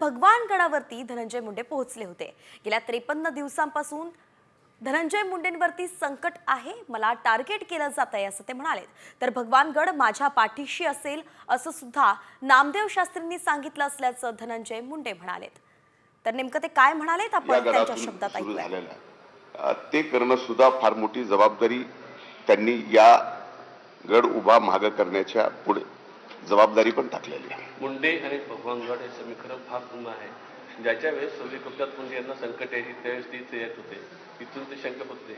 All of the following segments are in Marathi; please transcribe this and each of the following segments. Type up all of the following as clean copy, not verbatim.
भगवानगडावरती धनंजय मुंडे पोहोचले होते। गेल्या 53 दिवसांपासून धनंजय मुंडेंवरती संकट आहे, मला टार्गेट केलं जात आहे असं ते म्हणाले। तर भगवानगड माझ्या पाठीशी असेल असं सुद्धा नामदेव शास्त्रींनी सांगितलं असल्याचं धनंजय मुंडे म्हणाले। तर नेमकं ते काय म्हणालेत आपण त्यांच्या शब्दात ऐकूया। ते करणं सुद्धा फार मोठी जबाबदारी त्यांनी या गड उभा मागे करण्याच्या पुढे जबाबदारी पण टाकलेली आहे। मुंडे आणि भगवानगड हे समीकरण फार जुनं आहे। ज्याच्या वेळेस सोलिकोप्यात मुंडे यांना संकट यायची त्यावेळेस तीच येत होते, इथून ते शंका होते।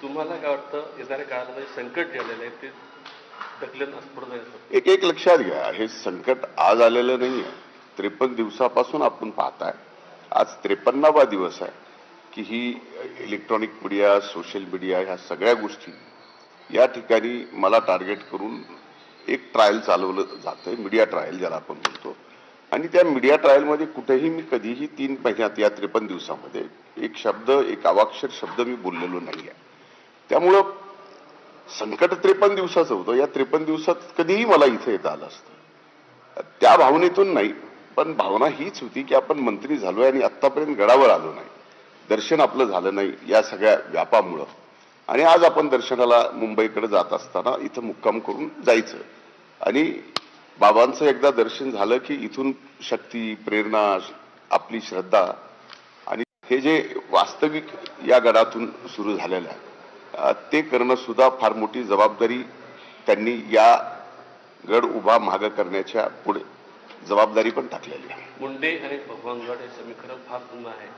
तुम्हाला काय वाटतं येणाऱ्या काळामध्ये संकट जे आलेलं आहे ते ढकलणं पुढे जायचं? एक लक्षात घ्या, हे संकट आज आलेलं नाही आहे। 53 दिवसापासून आपण पाहताय, आज 53वा दिवस आहे की ही इलेक्ट्रॉनिक मीडिया, सोशल मीडिया ह्या सगळ्या गोष्टी या ठिकाणी मला टार्गेट करून एक ट्रायल चालवलं जातंय, मीडिया ट्रायल ज्याला आपण बोलतो। आणि त्या मीडिया ट्रायलमध्ये कुठेही मी कधीही 3 महिन्यात या 53 दिवसामध्ये एक शब्द, एक अवाक्षर शब्द मी बोललेलो नाही आहे। त्यामुळं संकट 53 दिवसाचं होतं, या 53 दिवसात कधीही मला इथे येता आलं असतं। त्या भावनेतून नाही, पण भावना हीच होती की आपण मंत्री झालोय आणि आतापर्यंत गडावर आलो नाही, दर्शन आपलं झालं नाही या सगळ्या व्यापामुळं। आणि आज आपण दर्शनाला मुंबईकडे जात असताना इथं मुक्काम करून जायचं आणि बाबांचं एकदा दर्शन झालं की इथून शक्ती, प्रेरणा, आपली श्रद्धा आणि हे जे वास्तविक या गडातून सुरू झालेलं आहे ते करणं सुद्धा फार मोठी जबाबदारी त्यांनी या गड उभा मागे करण्याच्या पुढे जबाबदारी पण टाकलेली आहे। मुंडे आणि भगवानगड हे समीकरण फार जुनं आहे।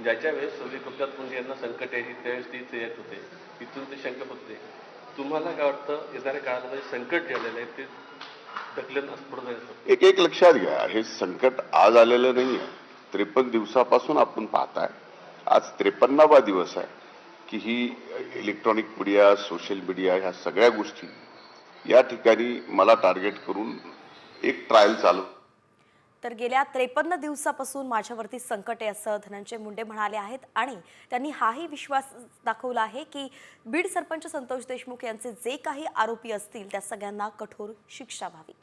ज्याच्या वेळेस सोलिकोप्यात मुंडे यांना संकट यायची त्यावेळेस तीच येत होते, इथून ते शंका होते। तुम्हाला काय वाटतं येणाऱ्या काळामध्ये संकट जे आलेलं आहे ते ढकलणं पुढे जायचं? एक लक्षात घ्या, हे संकट आज आलेलं नाही आहे। 53 दिवसापासून आपण पाहताय, आज 53वा दिवस आहे की ही इलेक्ट्रॉनिक मीडिया, सोशल मीडिया ह्या सगळ्या गोष्टी या ठिकाणी मला टार्गेट करून एक ट्रायल चालू। तर गेल्या 53 दिवसापासून माझ्यावरती संकट आहे असं धनंजय मुंडे म्हणाले आहेत आणि त्यांनी हाही विश्वास दाखवला आहे की बीड सरपंच संतोष देशमुख यांचे जे काही आरोपी असतील त्या सगळ्यांना कठोर शिक्षा व्हावी।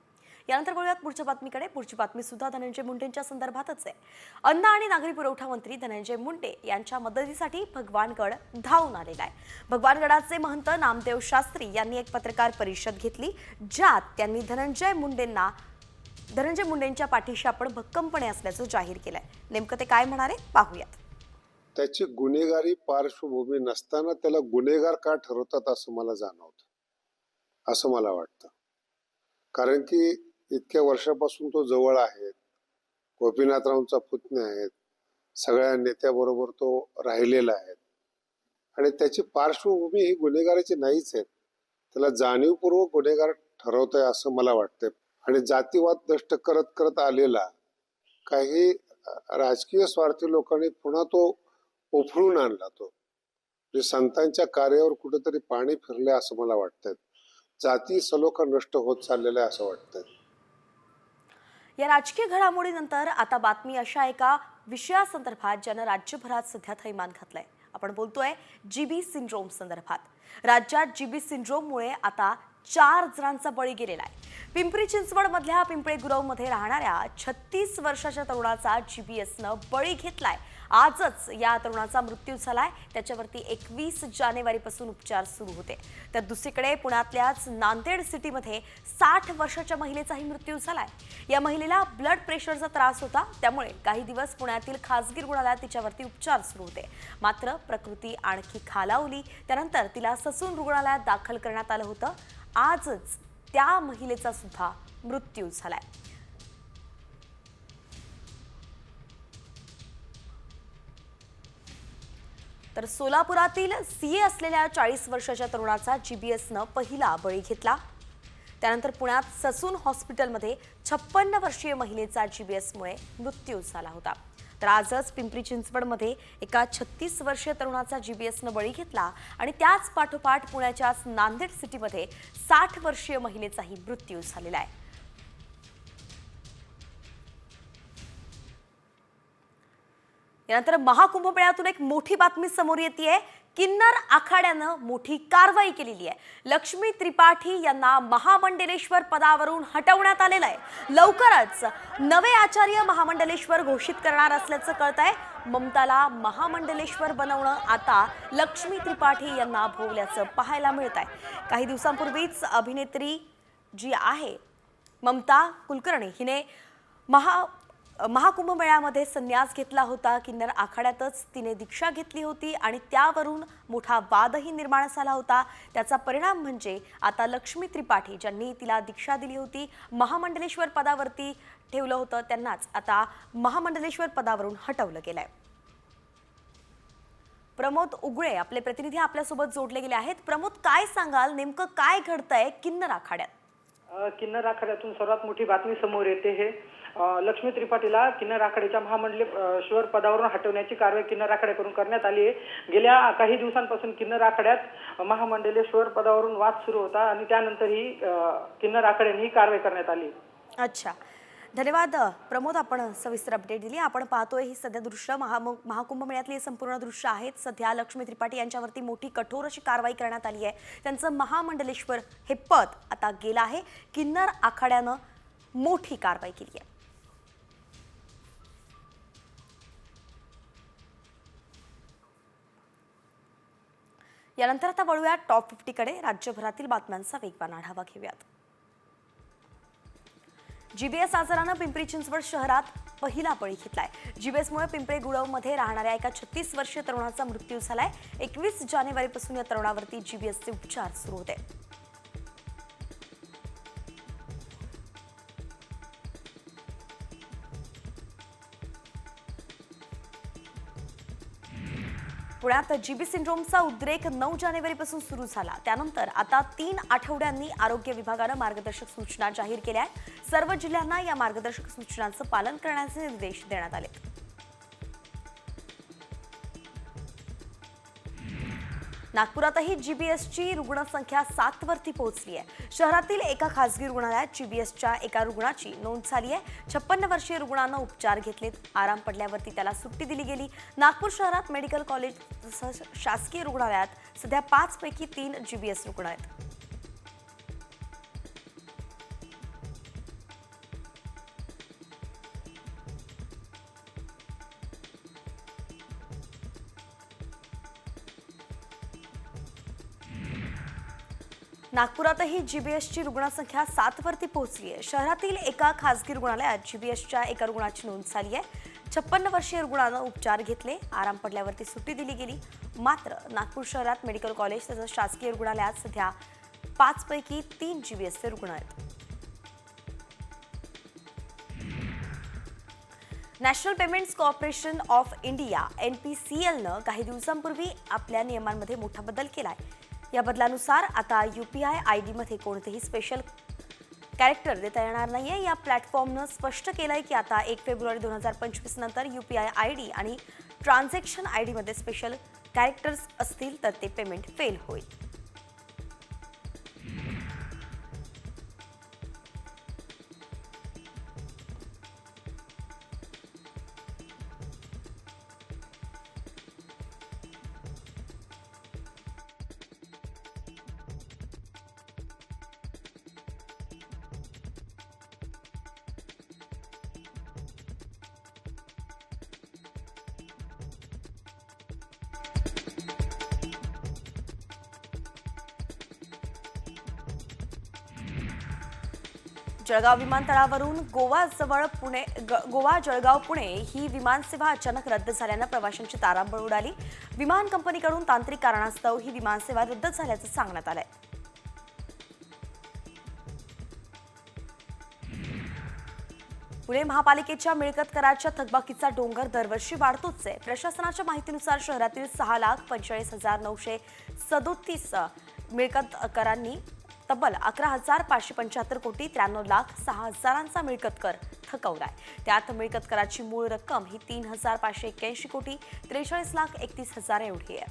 यानंतर बोलूयात पुढच्या बातमीकडे। पुढची बातमी सुद्धा धनंजय मुंडेंच्या संदर्भातच आहे। अन्न आणि नागरी पुरवठा मंत्री धनंजय मुंडे यांच्या मदतीसाठी भगवानगड धावून आलेला आहे। भगवानगडाचे महंत नामदेव शास्त्री यांनी एक पत्रकार परिषद घेतली, ज्यात त्यांनी धनंजय मुंडेंच्या पाठीशी आपण भक्कमपणे असल्याचं जाहीर केलंय। नेमकं ते काय म्हणाले पाहूयात। त्याची गुन्हेगारी पार्श्वभूमी नसताना त्याला गुन्हेगार का ठरवतात असं मला जाणवतं, असं मला वाटतं। कारण की इतक्या वर्षापासून तो जवळ आहे, गोपीनाथरावांचा पुतण्या आहेत, सगळ्या नेत्याबरोबर तो राहिलेला आहे आणि त्याची पार्श्वभूमी ही गुन्हेगाराची नाहीच आहे। त्याला जाणीवपूर्वक गुन्हेगार ठरवतंय असं मला वाटतंय। आणि जातीवाद नष्ट करत करत आलेला काही राजकीय स्वार्थी लोकांनी पुन्हा तो उफळून आणला। तो म्हणजे संतांच्या कार्यावर कुठेतरी पाणी फिरले असं मला वाटतंय। जाती सलोखा नष्ट होत चाललेला आहे असं वाटतंय। या राजकीय घडामोडीनंतर आता बातमी अशा एका विषयासंदर्भात ज्यानं राज्यभरात सध्या थैमान घातलंय। आपण बोलतोय जीबी सिंड्रोम संदर्भात। राज्यात जीबी सिंड्रोममुळे आता 4 जणांचा बळी गेलेला आहे। पिंपरी चिंचवड मधल्या पिंपळे गुरवमध्ये राहणाऱ्या 36 वर्षाच्या तरुणाचा जीबीएसनं बळी घेतलाय। आजच या तरुणाचा मृत्यू झालाय, त्याच्यावरती 21 जानेवारीपासून उपचार सुरू होते। तर दुसरीकडे पुण्यातल्याच नांदेड सिटीमध्ये 60 वर्षाच्या महिलेचाही मृत्यू झालाय। या महिलेला ब्लड प्रेशरचा त्रास होता, त्यामुळे काही दिवस पुण्यातील खासगी रुग्णालयात तिच्यावरती उपचार सुरू होते। मात्र प्रकृती आणखी खालावली, त्यानंतर तिला ससून रुग्णालयात दाखल करण्यात आलं होतं। आजच त्या महिलेचा सुद्धा मृत्यू झालाय। तर सोलापुरातील सीए असलेल्या 40 वर्षाच्या तरुणाचा जीबीएसनं पहिला बळी घेतला। त्यानंतर पुण्यात ससून हॉस्पिटलमध्ये 56 वर्षीय महिलेचा जीबीएसमुळे मृत्यू झाला होता। तर आजच पिंपरी चिंचवडमध्ये एका 36 वर्षीय तरुणाचा जीबीएसनं बळी घेतला आणि त्याच पाठोपाठ पुण्याच्याच नांदेड सिटीमध्ये 60 वर्षीय महिलेचाही मृत्यू झालेला आहे। यानंतर महाकुंभमेळ्यातून एक मोठी बातमी समोर येतेय किन्नर आखाड्यानं मोठी कारवाई केलेली आहे। लक्ष्मी त्रिपाठी यांना महामंडलेश्वर पदावरून हटवण्यात आलेलं आहे। लवकरच नवे आचार्य महामंडलेश्वर घोषित करणार असल्याचं कळतंय। ममताला महामंडलेश्वर बनवणं आता लक्ष्मी त्रिपाठी यांना भोवल्याचं पाहायला मिळत आहे। काही दिवसांपूर्वीच अभिनेत्री जी आहे ममता कुलकर्णी हिने महाकुंभमेळ्यामध्ये संन्यास घेतला होता। किन्नर आखाड्यातच तिने दीक्षा घेतली होती आणि त्यावरून मोठा वादही निर्माण झाला होता। त्याचा परिणाम म्हणजे आता लक्ष्मी त्रिपाठी ज्यांनी तिला दीक्षा दिली होती, महामंडलेश्वर पदावरती ठेवलं होतं, त्यांनाच आता महामंडलेश्वर पदावरून हटवलं गेलंय। प्रमोद उगळे आपले प्रतिनिधी आपल्यासोबत जोडले गेले आहेत। प्रमोद, काय सांगाल, नेमकं काय घडतंय किन्नर आखाड्यात? किन्नर आखाड्यातून सर्वात मोठी बातमी समोर येते हे लक्ष्मी त्रिपाठीला किन्नर आखाड्याच्या महामंडलेश्वर पदावरून हटवण्याची कारवाई किन्नर आखाड्याकडून करण्यात आली आहे। गेल्या काही दिवसांपासून किन्नर आखाड्यात महामंडलेश्वर पदावरून वाद सुरू होता आणि त्यानंतर ही किन्नर आखाड्याने ही कारवाई करण्यात आली। अच्छा, धन्यवाद प्रमोद, आपण सविस्तर अपडेट दिली। आपण पाहतोय ही सध्या दृश्य महाकुंभ मेळ्यातली संपूर्ण दृश्य आहेत। सध्या लक्ष्मी त्रिपाठी यांच्यावरती मोठी कठोर अशी कारवाई करण्यात आली आहे। त्यांचं महामंडलेश्वर हे पद आता गेलं आहे। किन्नर आखाड्यानं मोठी कारवाई केली आहे। यानंतर आता वळूया टॉप 50 कडे। राज्यभरातील बातम्यांचा वेगवान आढावा घेऊयात। जीबीएस आजारानं पिंपरी चिंचवड शहरात पहिला बळी घेतलाय। जीबीएसमुळे पिंपळे गुळवमध्ये राहणाऱ्या एका 36 वर्षीय तरुणाचा मृत्यू झालाय। 21 जानेवारीपासून या तरुणावरती जीबीएसचे उपचार सुरू होते। पुण्यात जीबी सिंड्रोमचा उद्रेक 9 जानेवारीपासून सुरू झाला। त्यानंतर आता 3 आठवड्यांनी आरोग्य विभागानं मार्गदर्शक सूचना जाहीर केल्या आहेत। सर्व जिल्ह्यांना या मार्गदर्शक सूचनांचं पालन करण्याचे निर्देश देण्यात आले। नागपुरातही जीबीएसची रुग्णसंख्या 7 वरती पोहोचली आहे। शहरातील एका खासगी रुग्णालयात जीबीएसच्या एका रुग्णाची नोंद झाली आहे। 56 वर्षीय रुग्णानं उपचार घेतलेत। आराम पडल्यावरती त्याला सुट्टी दिली गेली। नागपूर शहरात मेडिकल कॉलेज तसंच शासकीय रुग्णालयात सध्या 5 पैकी 3 जीबीएस रुग्ण आहेत। नागपुरातही जीबीएसची रुग्णसंख्या 7 वरती पोहोचली आहे। शहरातील एका खासगी रुग्णालयात जीबीएसच्या एका रुग्णाची नोंद झाली आहे। 56 वर्षीय रुग्णानं उपचार घेतले। आराम पडल्यावरती सुट्टी दिली गेली। मात्र नागपूर शहरात मेडिकल कॉलेज तसंच शासकीय रुग्णालयात सध्या 5 पैकी 3 जीबीएसचे रुग्ण आहेत। National payments corporation of India NPCLनं काही दिवसांपूर्वी आपल्या नियमांमध्ये मोठा बदल केलाय। या बदलानुसार आता UPI ID मध्ये कोणतेही स्पेशल कॅरेक्टर देता येणार नाहीये। या प्लॅटफॉर्मनं स्पष्ट केलंय की आता 1 फेब्रुवारी 2025 नंतर UPI ID आणि ट्रान्झॅक्शन ID मध्ये स्पेशल कॅरेक्टर्स असतील तर ते पेमेंट फेल होईल। जळगाव विमानतळावरून गोवा जळगाव पुणे ही विमानसेवा अचानक रद्द झाल्यानं प्रवाशांची तारांबळ उडाली। विमान कंपनीकडून तांत्रिक कारणास्तव ही विमानसेवा रद्द झाल्याचं सांगण्यात आलंय। पुणे महापालिकेच्या मिळकत कराच्या थकबाकीचा डोंगर दरवर्षी वाढतोच आहे। प्रशासनाच्या माहितीनुसार शहरातील 6,45,937 मिळकत करांनी तब्बल 11,575 कोटी 93,06,000चा मिळकत कर थकवलाय। त्यात मिळकत कराची मूळ रक्कम ही 3,581 कोटी 43,31,000 एवढी आहे।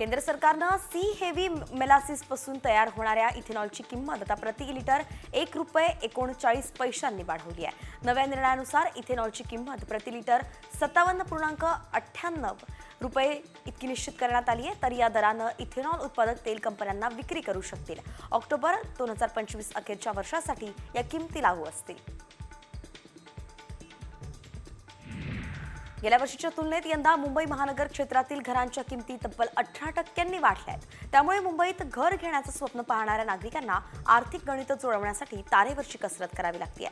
केंद्र सरकारनं सी हेवी मेलासिस पासून तयार होणाऱ्या इथेनॉलची किंमत आता प्रति लिटर ₹1.39 वाढवली आहे. नव्या निर्णयानुसार इथेनॉलची किंमत प्रति लिटर ₹57.98 इतकी निश्चित करण्यात आली आहे. तर या दरानं इथेनॉल उत्पादक तेल कंपन्यांना विक्री करू शकतील. ऑक्टोबर 2025 अखेरच्या वर्षासाठी या किमती लागू असतील. गेल्या वर्षीच्या तुलनेत यंदा मुंबई महानगर क्षेत्रातील घरांच्या किमती तब्बल 18% वाढल्या आहेत. त्यामुळे मुंबईत घर घेण्याचं स्वप्न पाहणाऱ्या नागरिकांना आर्थिक गणितं जुळवण्यासाठी तारेवरची कसरत करावी लागते.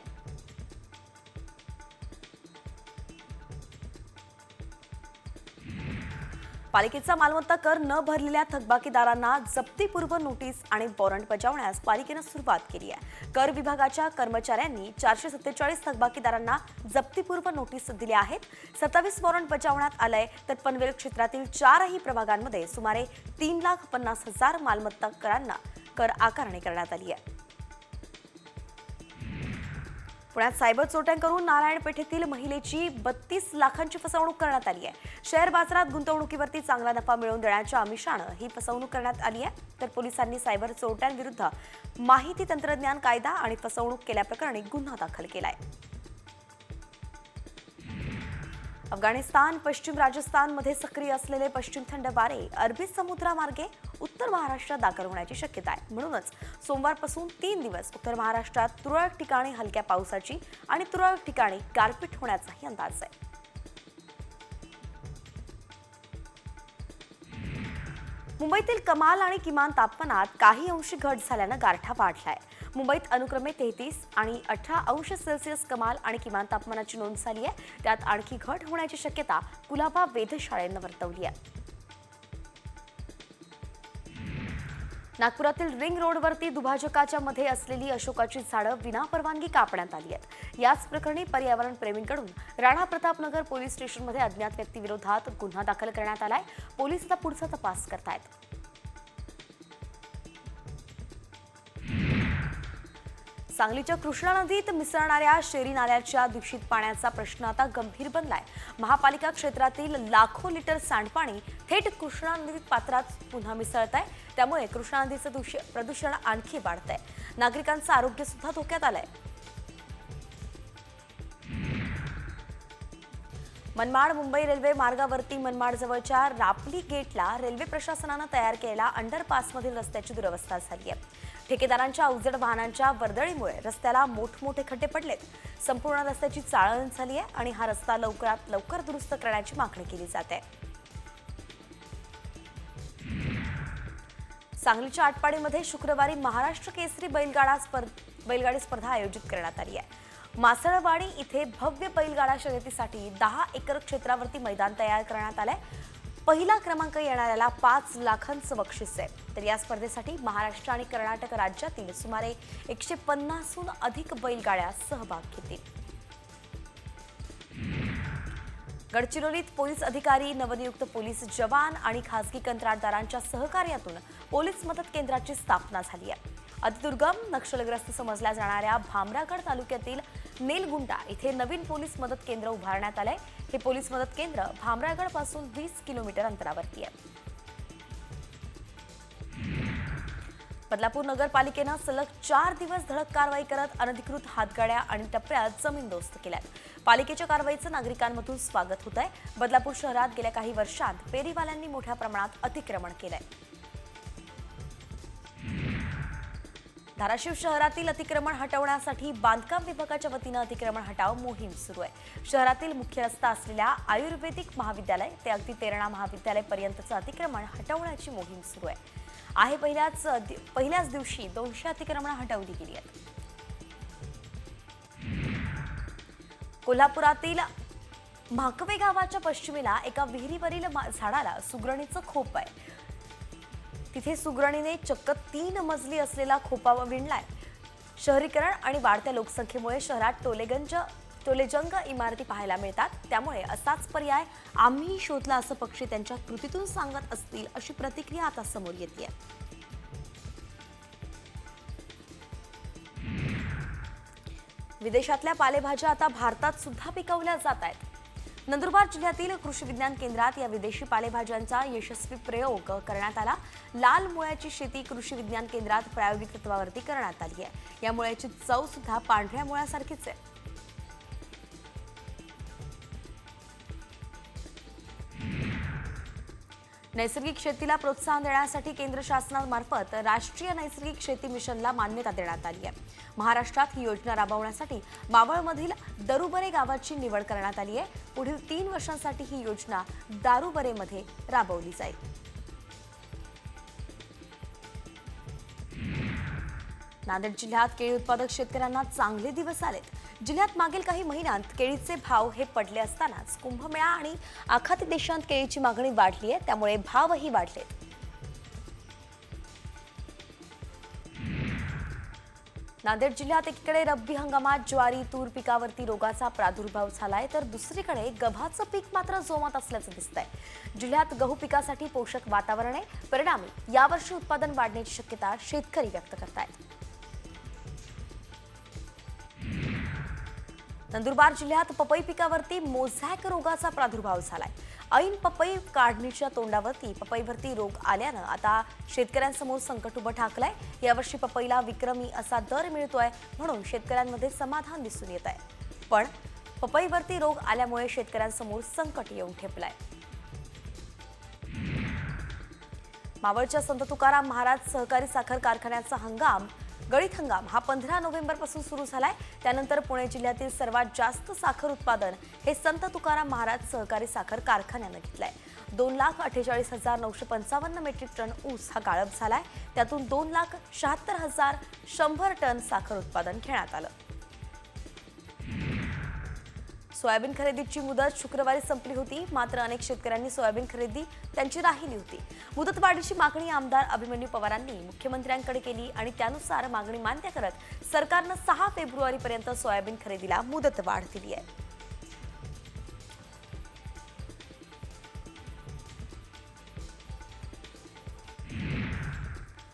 पालिकेचा मालमत्ता कर न भरलेल्या थकबाकीदारांना जप्तीपूर्व नोटीस आणि वॉरंट बजावण्यास पालिकेनं सुरुवात केली आहे. कर विभागाच्या कर्मचाऱ्यांनी 447 थकबाकीदारांना जप्तीपूर्व नोटीस दिल्या आहेत. 27 वॉरंट बजावण्यात आलंय. तर पनवेल क्षेत्रातील 4 प्रभागांमध्ये सुमारे 3,50,000 मालमत्ता करांना कर आकारणी करण्यात आली आहे. पुण्यात सायबर चोरट्यांकडून नारायण पेठेतील महिलेची 32 लाखांची फसवणूक करण्यात आली आहे. शेअर बाजारात गुंतवणुकीवरती चांगला नफा मिळवून देण्याच्या आमिषानं ही फसवणूक करण्यात आली आहे. तर पोलिसांनी सायबर चोरट्यांविरुद्ध माहिती तंत्रज्ञान कायदा आणि फसवणूक केल्याप्रकरणी गुन्हा दाखल केलाय. अफगाणिस्तान पश्चिम राजस्थानमध्ये सक्रिय असलेले पश्चिम थंड वारे अरबी समुद्रामार्गे उत्तर महाराष्ट्रात दाखल होण्याची शक्यता आहे. म्हणूनच सोमवारपासून 3 दिवस उत्तर महाराष्ट्रात तुरळक ठिकाणी हलक्या पावसाची आणि तुरळक ठिकाणी गारपीट होण्याचाही अंदाज आहे. मुंबईतील कमाल आणि किमान तापमानात काही अंशी घट झाल्यानं गारठा वाढलाय. मुंबईत अनुक्रमे 33 आणि 18 अंश सेल्सिअस कमाल आणि किमान तापमानाची नोंद झाली आहे. त्यात आणखी घट होण्याची शक्यता कुलाबा वेधशाळेनं वर्तवली आहे. नागपुरातील रिंग रोडवरती दुभाजकाच्या मध्ये असलेली अशोकाची झाडं विनापरवानगी कापण्यात आली आहेत. याच प्रकरणी पर्यावरण प्रेमींकडून राणा प्रतापनगर पोलीस स्टेशनमध्ये अज्ञात व्यक्तीविरोधात गुन्हा दाखल करण्यात आलाय. पोलीस आता पुढचा तपास करतायत. सांगलीच्या कृष्णा नदीत मिसळणाऱ्या शेरी नाल्याच्या दूषित पाण्याचा प्रश्न आता गंभीर बनलाय. महापालिका क्षेत्रातील लाखो लिटर सांडपाणी थेट कृष्णा नदी पात्रात पुन्हा मिसळत आहे. त्यामुळे कृष्णा नदीचं प्रदूषण आणखी वाढतंय. नागरिकांचं आरोग्य सुद्धा धोक्यात आलंय. मनमाड मुंबई रेल्वे मार्गावरती मनमाड जवळच्या रापली गेटला रेल्वे प्रशासनानं तयार केलेल्या अंडरपासमधील रस्त्याची दुरवस्था झाली आहे. ठेकेदारांच्या अवजड वाहनांच्या वर्दळीमुळे रस्त्याला मोठमोठे खड्डे पडलेत. संपूर्ण रस्त्याची चाळण झाली आहे आणि हा रस्ता लवकरात लवकर दुरुस्त करण्याची मागणी केली जाते. सांगलीच्या आटपाडीमध्ये शुक्रवारी महाराष्ट्र केसरी बैलगाडी स्पर्धा आयोजित करण्यात आली आहे. मासळवाडी इथे भव्य बैलगाडा शर्यतीसाठी 10 एकर क्षेत्रावरती मैदान तयार करण्यात आलंय. पहिला क्रमांक येणाऱ्याला 5 लाखांचं बक्षीस आहे. तर या स्पर्धेसाठी महाराष्ट्र आणि कर्नाटक राज्यातील सुमारे 150हून अधिक बैलगाड्या सहभाग घेतील. गडचिरोलीत पोलीस अधिकारी, नवनियुक्त पोलीस जवान आणि खासगी कंत्राटदारांच्या सहकार्यातून पोलीस मदत केंद्राची स्थापना झाली आहे. अतिदुर्गम नक्षलग्रस्त समजल्या जाणाऱ्या भामरागड तालुक्यातील नेलगुंडा इथे नवीन पोलीस मदत केंद्र उभारण्यात आलंय. हे पोलीस मदत केंद्र भामरागड पासून 20 किलोमीटर अंतरावरती आहे. बदलापूर नगरपालिकेनं सलग 4 दिवस धडक कारवाई करत अनधिकृत हातगाड्या आणि टप्प्यात जमीनदोस्त केल्यात. पालिकेच्या कारवाईचं नागरिकांमधून स्वागत होत आहे. बदलापूर शहरात गेल्या काही वर्षांत फेरीवाल्यांनी मोठ्या प्रमाणात अतिक्रमण केलंय. धाराशिव शहरातील अतिक्रमण हटवण्यासाठी बांधकाम विभागाच्या वतीनं अतिक्रमण हटाव मोहीम सुरू आहे. शहरातील मुख्य रस्ता असलेल्या आयुर्वेदिक महाविद्यालय ते अगदी तेरणा महाविद्यालय पर्यंतचं अतिक्रमण हटवण्याची मोहीम सुरू आहे. पहिल्याच दिवशी 200 अतिक्रमण हटवली गेली आहेत. कोल्हापुरातील म्हाकवे गावाच्या पश्चिमेला एका विहिरीवरील झाडाला सुगरणीचं खोप आहे. तिथे सुगरणीने चक्क 3 मजली असलेला खोपा विणलाय. शहरीकरण आणि वाढत्या लोकसंख्येमुळे शहरात टोलेजंग इमारती पाहायला मिळतात. त्यामुळे असाच पर्याय आम्ही शोधला असं पक्षी त्यांच्या कृतीतून सांगत असतील अशी प्रतिक्रिया आता समोर येते. विदेशातल्या पालेभाज्या आता भारतात सुद्धा पिकवल्या जात आहेत. नंदुरबार जिल्ह्यातील कृषी विज्ञान केंद्रात या विदेशी पालेभाज्यांचा यशस्वी प्रयोग करण्यात आला। लाल मुळ्याची शेती कृषी विज्ञान केंद्रात प्रायोगिक तत्वावरती करण्यात आली आहे। या मुळ्याची चव सुद्धा पांढऱ्या मुळ्यासारखीच आहे। नैसर्गिक शेतीला प्रोत्साहन देण्यासाठी केंद्र शासनामार्फत राष्ट्रीय नैसर्गिक शेती मिशनला मान्यता देण्यात आली आहे। महाराष्ट्रात ही योजना राबवण्यासाठी मावळमधील दारुबरे गावाची निवड करण्यात आली आहे। पुढील 3 वर्षांसाठी ही योजना दारुबरेमध्ये राबवली जाईल। नांदेड जिल्ह्यात केळी उत्पादक शेतकऱ्यांना चांगले दिवस आलेत। जिल्ह्यात मागील काही महिन्यांत केळीचे भाव हे पडले असतानाच कुंभमेळा आणि आखाती देशांत केळीची मागणी वाढली आहे, त्यामुळे भावही वाढलेत। नांदेड जिल्ह्यात एकीकडे रब्बी हंगामात ज्वारी तूर पिकावरती रोगाचा प्रादुर्भाव झालाय, तर दुसरीकडे गव्हाचं पीक मात्र जोमात असल्याचं दिसतंय। जिल्ह्यात गहू पिकासाठी पोषक वातावरण आहे, परिणामी यावर्षी उत्पादन वाढण्याची शक्यता शेतकरी व्यक्त करतायत। नंदुरबार जिल्ह्यात पपई पिकावरती मोझॅक रोगाचा प्रादुर्भाव झालाय। ऐन पपई काढणीच्या तोंडावरती पपईवरती रोग आल्यानं आता शेतकऱ्यांसमोर संकट उभं ठाकलंय। यावर्षी पपईला विक्रमी असा दर मिळतोय, म्हणून शेतकऱ्यांमध्ये समाधान दिसून येत आहे। पण पपईवरती रोग आल्यामुळे शेतकऱ्यांसमोर संकट येऊन ठेपलंय। मावळच्या संत तुकाराम महाराज सहकारी साखर कारखान्याचा गळीत हंगाम हा 15 नोव्हेंबरपासून सुरू झालाय। त्यानंतर पुणे जिल्ह्यातील सर्वात जास्त साखर उत्पादन हे संत तुकाराम महाराज सहकारी साखर कारखान्यानं घेतलंय। 2,48,955 मेट्रिक टन ऊस हा गाळप झालाय। त्यातून 2,76,100 टन साखर उत्पादन घेण्यात आलं। सोयाबीन खरेदीची मुदत शुक्रवारी संपली होती, मात्र अनेक शेतकऱ्यांनी सोयाबीन खरेदी त्यांची राहिली होती। मुदतवाढीची मागणी आमदार अभिमन्यू पवारांनी मुख्यमंत्र्यांकडे केली आणि त्यानुसार मागणी मान्य करत सरकारनं 6 फेब्रुवारीपर्यंत सोयाबीन खरेदीला मुदतवाढ दिली आहे।